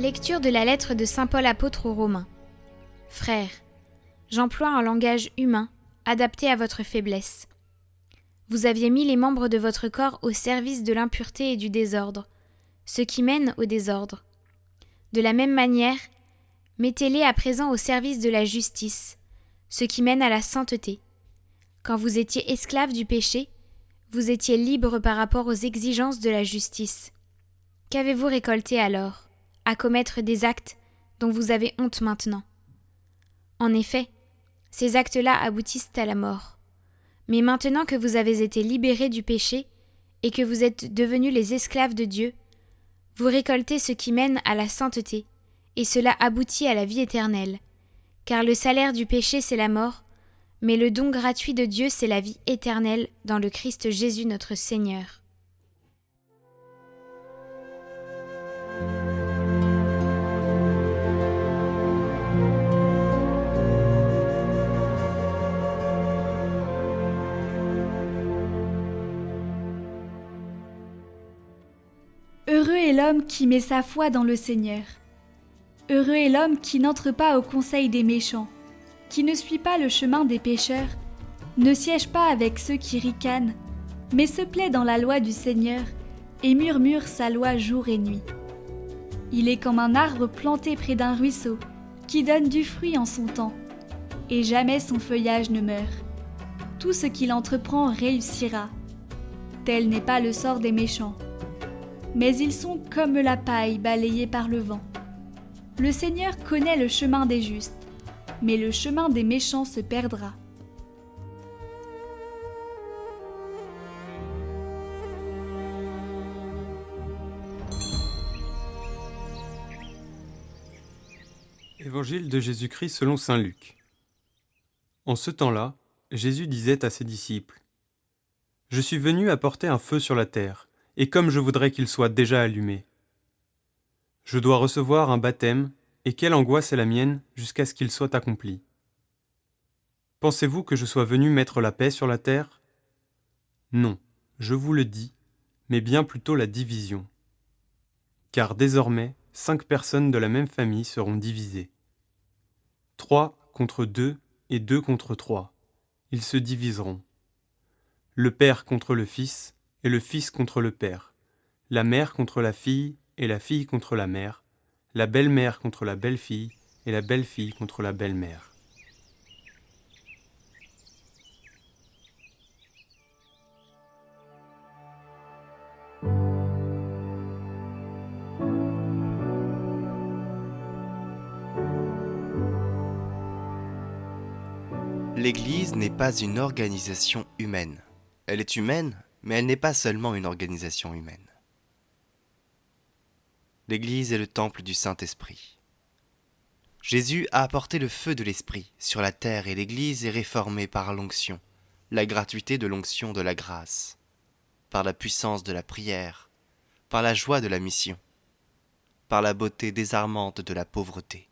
Lecture de la lettre de saint Paul apôtre aux Romains. Frères, j'emploie un langage humain, adapté à votre faiblesse. Vous aviez mis les membres de votre corps au service de l'impureté et du désordre, ce qui mène au désordre. De la même manière, mettez-les à présent au service de la justice, ce qui mène à la sainteté. Quand vous étiez esclaves du péché, vous étiez libres par rapport aux exigences de la justice. Qu'avez-vous récolté alors ? À commettre des actes dont vous avez honte maintenant. En effet, ces actes-là aboutissent à la mort. Mais maintenant que vous avez été libérés du péché et que vous êtes devenus les esclaves de Dieu, vous récoltez ce qui mène à la sainteté, et cela aboutit à la vie éternelle. Car le salaire du péché, c'est la mort, mais le don gratuit de Dieu, c'est la vie éternelle dans le Christ Jésus notre Seigneur. Heureux est l'homme qui met sa foi dans le Seigneur. Heureux est l'homme qui n'entre pas au conseil des méchants, qui ne suit pas le chemin des pécheurs, ne siège pas avec ceux qui ricanent, mais se plaît dans la loi du Seigneur et murmure sa loi jour et nuit. Il est comme un arbre planté près d'un ruisseau, qui donne du fruit en son temps, et jamais son feuillage ne meurt. Tout ce qu'il entreprend réussira. Tel n'est pas le sort des méchants. Mais ils sont comme la paille balayée par le vent. Le Seigneur connaît le chemin des justes, mais le chemin des méchants se perdra. Évangile de Jésus-Christ selon saint Luc. En ce temps-là, Jésus disait à ses disciples : « Je suis venu apporter un feu sur la terre, et comme je voudrais qu'il soit déjà allumé. Je dois recevoir un baptême, et quelle angoisse est la mienne jusqu'à ce qu'il soit accompli. Pensez-vous que je sois venu mettre la paix sur la terre ? Non, je vous le dis, mais bien plutôt la division. Car désormais, 5 personnes de la même famille seront divisées. 3 contre 2 et 2 contre 3. Ils se diviseront. Le père contre le fils, et le fils contre le père, la mère contre la fille, et la fille contre la mère, la belle-mère contre la belle-fille, et la belle-fille contre la belle-mère. L'Église n'est pas une organisation humaine. Elle est humaine, mais elle n'est pas seulement une organisation humaine. L'Église est le temple du Saint-Esprit. Jésus a apporté le feu de l'Esprit sur la terre et l'Église est réformée par l'onction, la gratuité de l'onction de la grâce, par la puissance de la prière, par la joie de la mission, par la beauté désarmante de la pauvreté.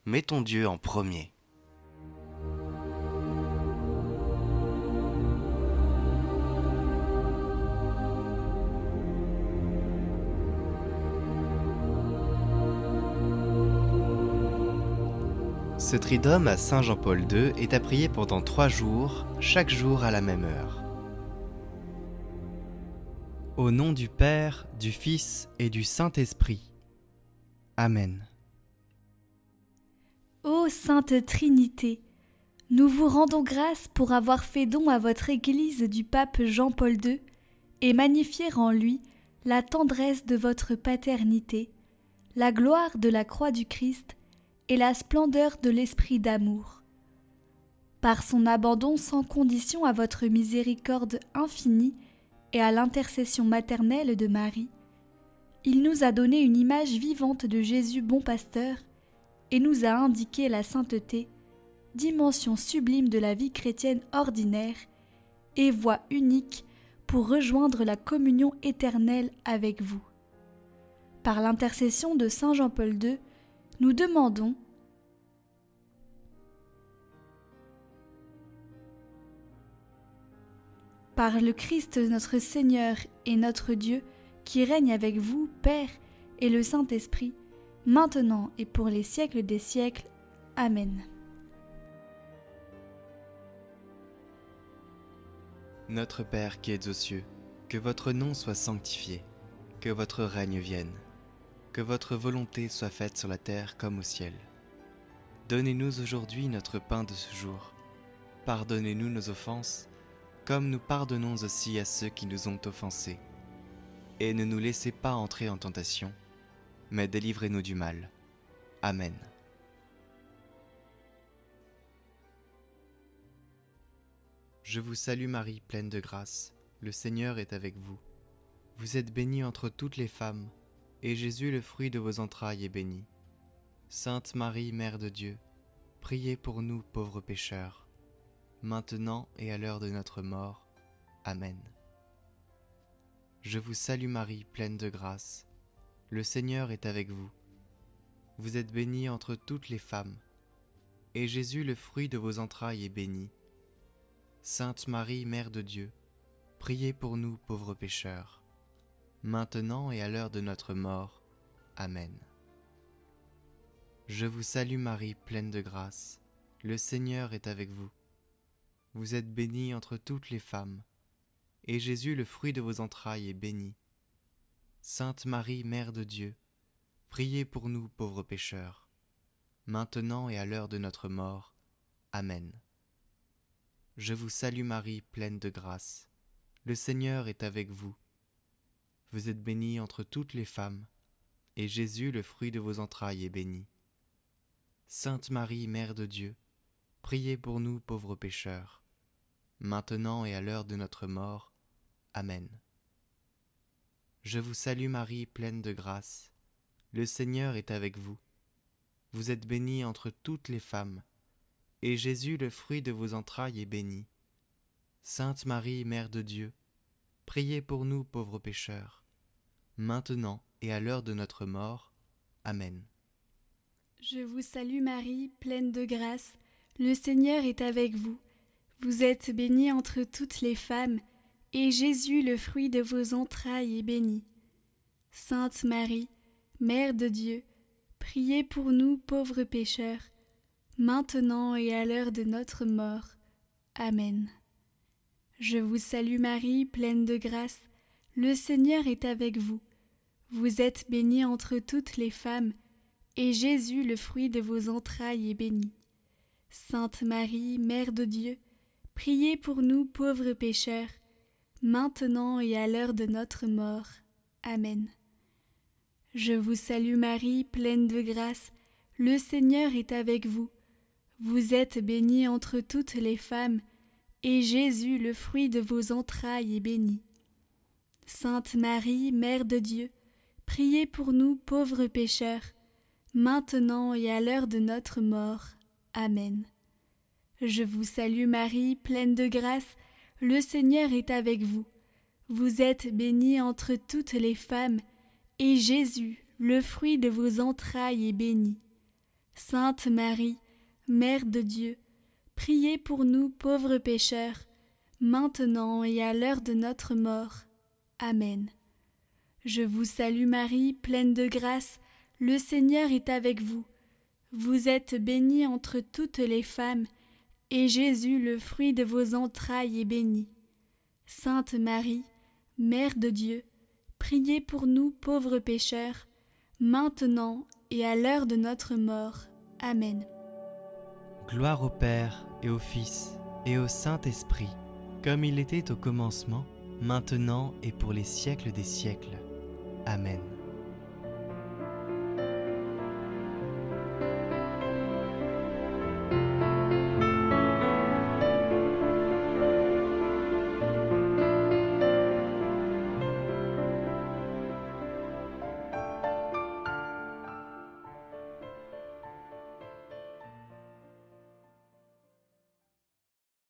Mettons Dieu en premier. Ce tridome à Saint Jean-Paul II est à prier pendant 3 jours, chaque jour à la même heure. Au nom du Père, du Fils et du Saint-Esprit. Amen. Ô Sainte Trinité, nous vous rendons grâce pour avoir fait don à votre Église du pape Jean-Paul II et magnifier en lui la tendresse de votre paternité, la gloire de la croix du Christ et la splendeur de l'esprit d'amour. Par son abandon sans condition à votre miséricorde infinie et à l'intercession maternelle de Marie, il nous a donné une image vivante de Jésus bon pasteur et nous a indiqué la sainteté, dimension sublime de la vie chrétienne ordinaire et voie unique pour rejoindre la communion éternelle avec vous. Par l'intercession de Saint Jean-Paul II, nous demandons par le Christ notre Seigneur et notre Dieu, qui règne avec vous, Père, et le Saint-Esprit, maintenant et pour les siècles des siècles. Amen. Notre Père qui êtes aux cieux, que votre nom soit sanctifié, que votre règne vienne, que votre volonté soit faite sur la terre comme au ciel. Donnez-nous aujourd'hui notre pain de ce jour. Pardonnez-nous nos offenses, comme nous pardonnons aussi à ceux qui nous ont offensés. Et ne nous laissez pas entrer en tentation, mais délivrez-nous du mal. Amen. Je vous salue Marie, pleine de grâce, le Seigneur est avec vous. Vous êtes bénie entre toutes les femmes, et Jésus, le fruit de vos entrailles, est béni. Sainte Marie, Mère de Dieu, priez pour nous pauvres pécheurs, maintenant et à l'heure de notre mort. Amen. Je vous salue Marie, pleine de grâce, le Seigneur est avec vous. Vous êtes bénie entre toutes les femmes, et Jésus, le fruit de vos entrailles, est béni. Sainte Marie, Mère de Dieu, priez pour nous pauvres pécheurs, maintenant et à l'heure de notre mort. Amen. Je vous salue Marie, pleine de grâce, le Seigneur est avec vous. Vous êtes bénie entre toutes les femmes, et Jésus, le fruit de vos entrailles, est béni. Sainte Marie, Mère de Dieu, priez pour nous pauvres pécheurs, maintenant et à l'heure de notre mort. Amen. Je vous salue Marie, pleine de grâce, le Seigneur est avec vous. Vous êtes bénie entre toutes les femmes, et Jésus, le fruit de vos entrailles, est béni. Sainte Marie, Mère de Dieu, priez pour nous pauvres pécheurs, maintenant et à l'heure de notre mort. Amen. Je vous salue Marie, pleine de grâce, le Seigneur est avec vous. Vous êtes bénie entre toutes les femmes, et Jésus, le fruit de vos entrailles, est béni. Sainte Marie, Mère de Dieu, priez pour nous pauvres pécheurs, maintenant et à l'heure de notre mort. Amen. Je vous salue Marie, pleine de grâce, le Seigneur est avec vous. Vous êtes bénie entre toutes les femmes, et Jésus, le fruit de vos entrailles, est béni. Sainte Marie, Mère de Dieu, priez pour nous pauvres pécheurs, maintenant et à l'heure de notre mort. Amen. Je vous salue Marie, pleine de grâce, le Seigneur est avec vous. Vous êtes bénie entre toutes les femmes, et Jésus, le fruit de vos entrailles, est béni. Sainte Marie, Mère de Dieu, priez pour nous pauvres pécheurs, maintenant et à l'heure de notre mort. Amen. Je vous salue Marie, pleine de grâce, le Seigneur est avec vous. Vous êtes bénie entre toutes les femmes, et Jésus, le fruit de vos entrailles, est béni. Sainte Marie, Mère de Dieu, priez pour nous pauvres pécheurs, maintenant et à l'heure de notre mort. Amen. Je vous salue Marie, pleine de grâce, le Seigneur est avec vous. Vous êtes bénie entre toutes les femmes, et Jésus, le fruit de vos entrailles, est béni. Sainte Marie, Mère de Dieu, priez pour nous pauvres pécheurs, maintenant et à l'heure de notre mort. Amen. Je vous salue Marie, pleine de grâce, le Seigneur est avec vous. Vous êtes bénie entre toutes les femmes, et Jésus, le fruit de vos entrailles, est béni. Sainte Marie, Mère de Dieu, priez pour nous pauvres pécheurs, maintenant et à l'heure de notre mort. Amen. Gloire au Père et au Fils et au Saint-Esprit, comme il était au commencement, maintenant et pour les siècles des siècles. Amen.